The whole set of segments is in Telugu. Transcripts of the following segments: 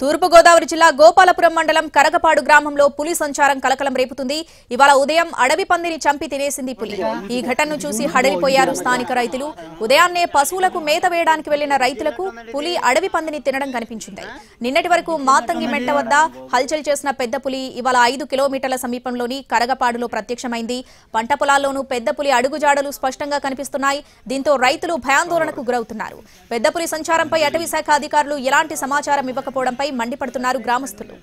తూర్పు గోదావరి జిల్లా గోపాలపురం మండలం కరగపాడు గ్రామంలో పులి సంచారం కలకలం రేపుతుంది. ఇవాళ ఉదయం అడవి పందిని చంపి తినేసింది పులి. ఈ ఘటనను చూసి హడలిపోయారు స్థానిక రైతులు. ఉదయాన్నే పశువులకు మేత వేయడానికి వెళ్లిన రైతులకు పులి అడవి పందిని తినడం కనిపించింది. నిన్నటి వరకు మాతంగి మెట్ట వద్ద హల్చల్ చేసిన పెద్ద పులి ఇవాళ 5 కిలోమీటర్ల సమీపంలోని కరగపాడులో ప్రత్యక్షమైంది. పంట పొలాల్లోనూ పెద్ద పులి అడుగుజాడలు స్పష్టంగా కనిపిస్తున్నాయి. దీంతో రైతులు భయాందోళనకు గురవుతున్నారు. పెద్ద పులి సంచారంపై అటవీ శాఖ అధికారులు ఎలాంటి సమాచారం ఇవ్వకపోవడంపై మండిపడుతున్నారు గ్రామస్తులు.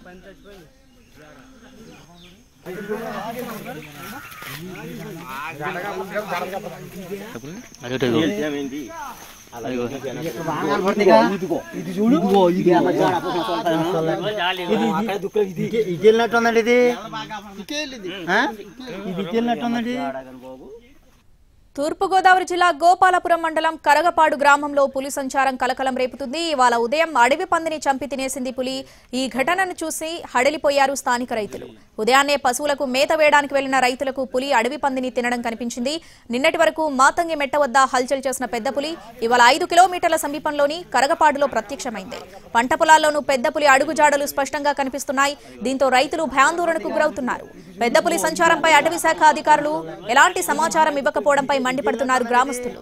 తూర్పు గోదావరి జిల్లా గోపాలపురం మండలం కరగపాడు గ్రామంలో పులి సంచారం కలకలం రేపుతుంది. ఇవాళ ఉదయం అడవి పందిని చంపి తినేసింది పులి. ఈ ఘటనను చూసి హడలిపోయారు స్థానిక రైతులు. ఉదయాన్నే పశువులకు మేత వేయడానికి వెళ్లిన రైతులకు పులి అడవి పందిని తినడం కనిపించింది. నిన్నటి వరకు మాతంగి మెట్ట వద్ద హల్చల్ చేసిన పెద్ద పులి ఇవాళ 5 కిలోమీటర్ల సమీపంలోని కరగపాడులో ప్రత్యక్షమైంది. పంట పొలాల్లోనూ పెద్ద పులి అడుగుజాడలు స్పష్టంగా కనిపిస్తున్నాయి. దీంతో రైతులు భయాందోళనకు గురవుతున్నారు. పెద్ద పులి సంచారంపై అటవీ శాఖ అధికారులు ఎలాంటి సమాచారం ఇవ్వకపోవడంపై మండిపడుతున్నారు గ్రామస్తులు.